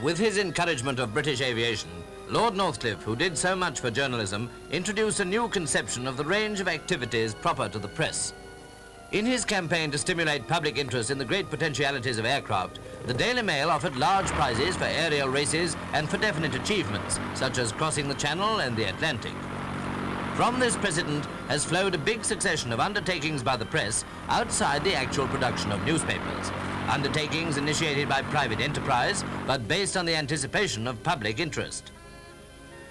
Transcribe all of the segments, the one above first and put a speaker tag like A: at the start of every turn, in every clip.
A: With his encouragement of British aviation, Lord Northcliffe, who did so much for journalism, introduced a new conception of the range of activities proper to the press. In his campaign to stimulate public interest in the great potentialities of aircraft, the Daily Mail offered large prizes for aerial races and for definite achievements, such as crossing the Channel and the Atlantic. From this precedent has flowed a big succession of undertakings by the press outside the actual production of newspapers. Undertakings initiated by private enterprise, but based on the anticipation of public interest.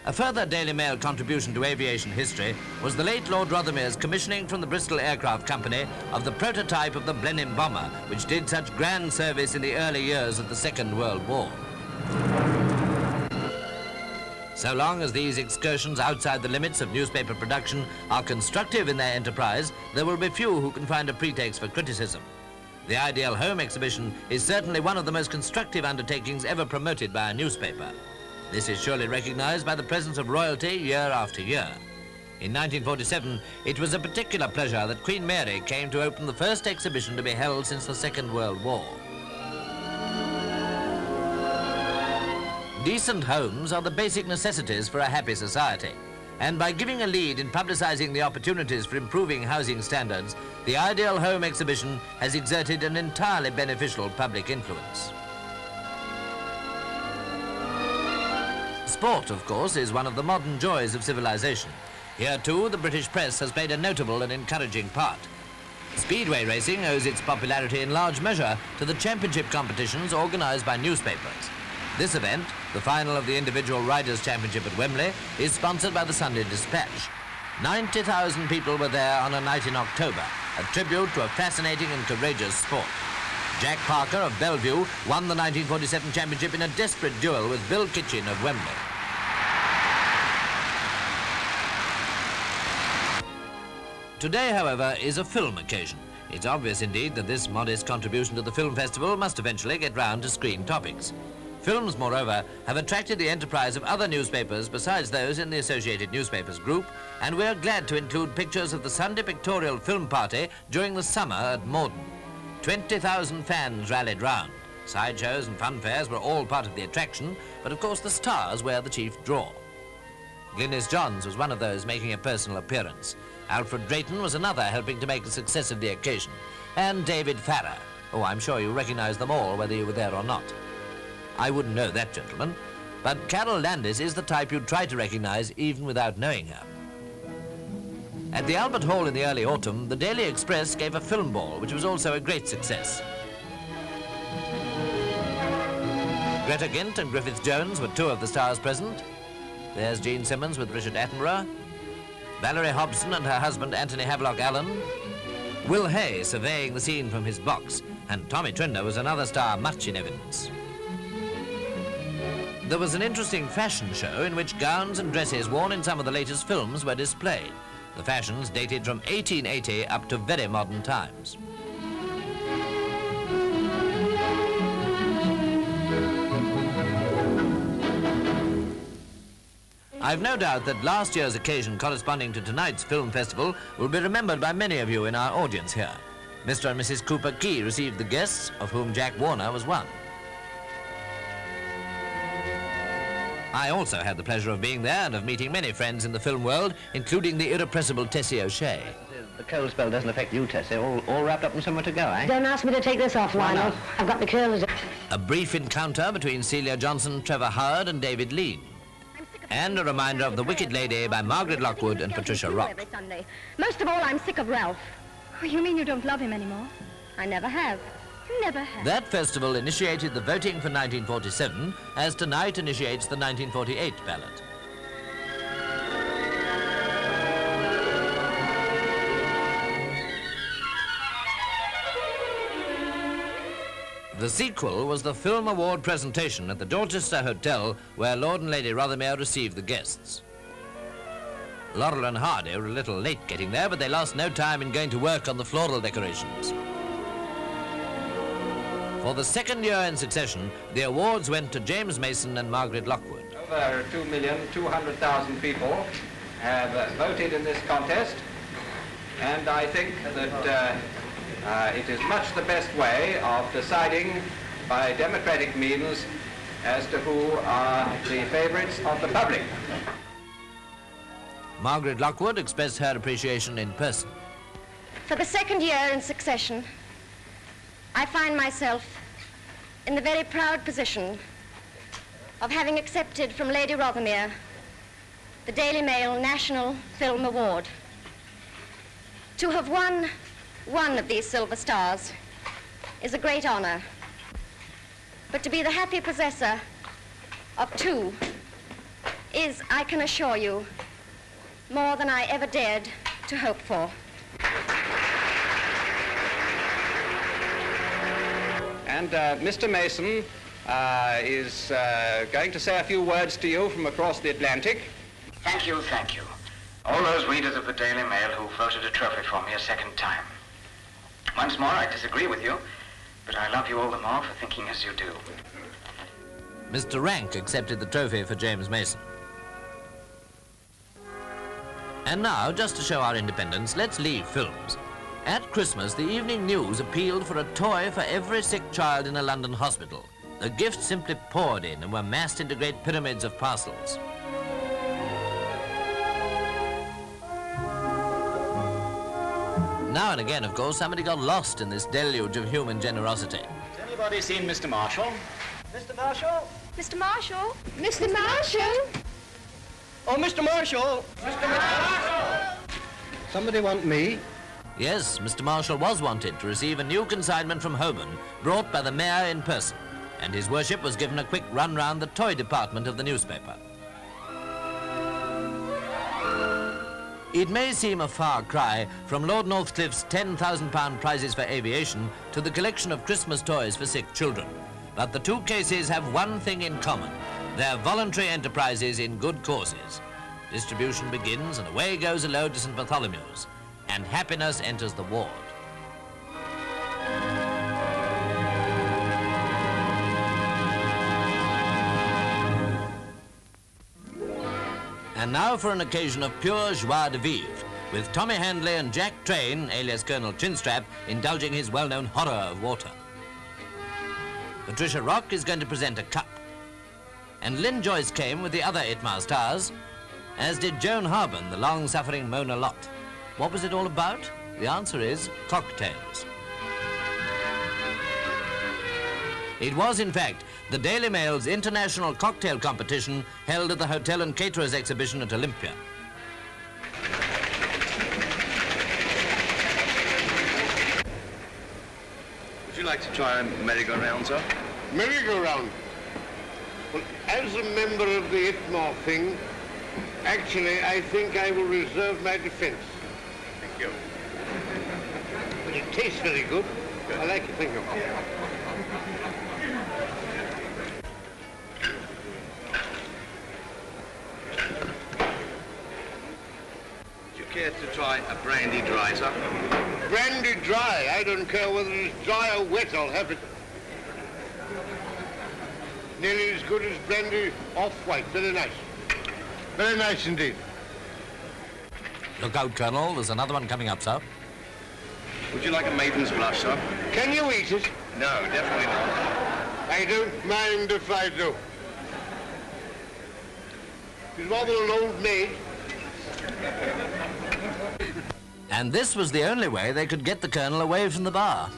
A: A further Daily Mail contribution to aviation history was the late Lord Rothermere's commissioning from the Bristol Aircraft Company of the prototype of the Blenheim bomber, which did such grand service in the early years of the Second World War. So long as these excursions outside the limits of newspaper production are constructive in their enterprise, there will be few who can find a pretext for criticism. The Ideal Home exhibition is certainly one of the most constructive undertakings ever promoted by a newspaper. This is surely recognized by the presence of royalty year after year. In 1947, it was a particular pleasure that Queen Mary came to open the first exhibition to be held since the Second World War. Decent homes are the basic necessities for a happy society, and by giving a lead in publicizing the opportunities for improving housing standards, the Ideal Home exhibition has exerted an entirely beneficial public influence. Sport, of course, is one of the modern joys of civilization. Here, too, the British press has played a notable and encouraging part. Speedway racing owes its popularity in large measure to the championship competitions organised by newspapers. This event, the final of the Individual Riders' Championship at Wembley, is sponsored by the Sunday Dispatch. 90,000 people were there on a night in October, a tribute to a fascinating and courageous sport. Jack Parker of Bellevue won the 1947 championship in a desperate duel with Bill Kitchen of Wembley. Today, however, is a film occasion. It's obvious indeed that this modest contribution to the film festival must eventually get round to screen topics. Films, moreover, have attracted the enterprise of other newspapers besides those in the Associated Newspapers group, and we're glad to include pictures of the Sunday Pictorial Film Party during the summer at Morden. 20,000 fans rallied round. Sideshows and fun fairs were all part of the attraction, but of course the stars were the chief draw. Glynis Johns was one of those making a personal appearance. Alfred Drayton was another helping to make a success of the occasion. And David Farrar. Oh, I'm sure you recognize them all, whether you were there or not. I wouldn't know that gentleman, but Carol Landis is the type you'd try to recognize even without knowing her. At the Albert Hall in the early autumn, the Daily Express gave a film ball, which was also a great success. Greta Gint and Griffith Jones were two of the stars present. There's Gene Simmons with Richard Attenborough, Valerie Hobson and her husband Anthony Havelock Allen, Will Hay surveying the scene from his box, and Tommy Trinder was another star much in evidence. There was an interesting fashion show in which gowns and dresses worn in some of the latest films were displayed. The fashions dated from 1880 up to very modern times. I've no doubt that last year's occasion corresponding to tonight's film festival will be remembered by many of you in our audience here. Mr. and Mrs. Cooper Key received the guests, of whom Jack Warner was one. I also had the pleasure of being there and of meeting many friends in the film world, including the irrepressible Tessie O'Shea.
B: The cold spell doesn't affect you, Tessie. All wrapped up and somewhere to go, eh?
C: Don't ask me to take this off, Lionel. I've got the curlers.
A: A brief encounter between Celia Johnson, Trevor Howard and David Lean. And a reminder of The Wicked Lady by Margaret Lockwood and Patricia Rock.
C: Most of all, I'm sick of Ralph.
D: Oh, you mean you don't love him anymore?
C: I never have. Never have.
A: That festival initiated the voting for 1947, as tonight initiates the 1948 ballot. The sequel was the Film Award presentation at the Dorchester Hotel, where Lord and Lady Rothermere received the guests. Laurel and Hardy were a little late getting there, but they lost no time in going to work on the floral decorations. For the second year in succession, the awards went to James Mason and Margaret Lockwood.
E: Over 2,200,000 people have voted in this contest, and I think that it is much the best way of deciding by democratic means as to who are the favourites of the public.
A: Margaret Lockwood expressed her appreciation in person.
C: For the second year in succession, I find myself in the very proud position of having accepted from Lady Rothermere the Daily Mail National Film Award. To have won one of these silver stars is a great honor, but to be the happy possessor of two is, I can assure you, more than I ever dared to hope for.
E: And Mr. Mason is going to say a few words to you from across the Atlantic.
F: Thank you, thank you. All those readers of the Daily Mail who voted a trophy for me a second time. Once more, I disagree with you, but I love you all the more for thinking as you do.
A: Mr. Rank accepted the trophy for James Mason. And now, just to show our independence, let's leave films. At Christmas, the Evening News appealed for a toy for every sick child in a London hospital. The gifts simply poured in and were massed into great pyramids of parcels. Now and again, of course, somebody got lost in this deluge of human generosity.
F: Has anybody seen Mr. Marshall?
E: Mr. Marshall?
D: Mr. Marshall?
C: Mr. Marshall?
E: Oh, Mr. Marshall! Mr. Marshall! Somebody want me?
A: Yes, Mr. Marshall was wanted to receive a new consignment from Holborn, brought by the mayor in person, and his worship was given a quick run round the toy department of the newspaper. It may seem a far cry from Lord Northcliffe's £10,000 prizes for aviation to the collection of Christmas toys for sick children, but the two cases have one thing in common: they're voluntary enterprises in good causes. Distribution begins and away goes a load to St. Bartholomew's, and happiness enters the ward. And now for an occasion of pure joie de vivre, with Tommy Handley and Jack Train, alias Colonel Chinstrap, indulging his well-known horror of water. Patricia Rock is going to present a cup. And Lynn Joyce came with the other Itmar stars, as did Joan Harben, the long-suffering Mona Lott. What was it all about? The answer is cocktails. It was, in fact, the Daily Mail's international cocktail competition held at the Hotel and Caterers exhibition at Olympia.
G: Would you like to try a merry-go-round, sir?
H: Merry-go-round? Well, as a member of the Itmar thing, actually, I think I will reserve my defense.
G: Thank you.
H: But it tastes very good. I like it, thank you.
G: Would you care to try a brandy dry, sir?
H: Brandy dry. I don't care whether it's dry or wet, I'll have it. Nearly as good as brandy off-white. Very nice. Very nice indeed.
A: Look out, Colonel, there's another one coming up, sir.
G: Would you like a maiden's blush, sir?
H: Can you eat it?
G: No, definitely not.
H: I don't mind if I do. She's rather an old maid.
A: And this was the only way they could get the Colonel away from the bar.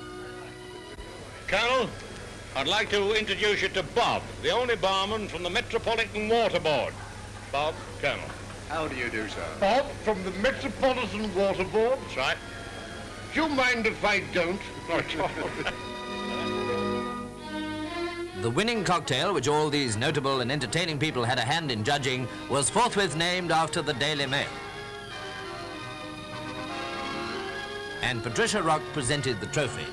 I: Colonel, I'd like to introduce you to Bob, the only barman from the Metropolitan Water Board. Bob, Colonel.
G: How do you do, sir?
H: Bob from the Metropolitan Water Board.
I: That's right.
H: Do you mind if I don't?
I: Not at all.
A: The winning cocktail, which all these notable and entertaining people had a hand in judging, was forthwith named after the Daily Mail. And Patricia Rock presented the trophy.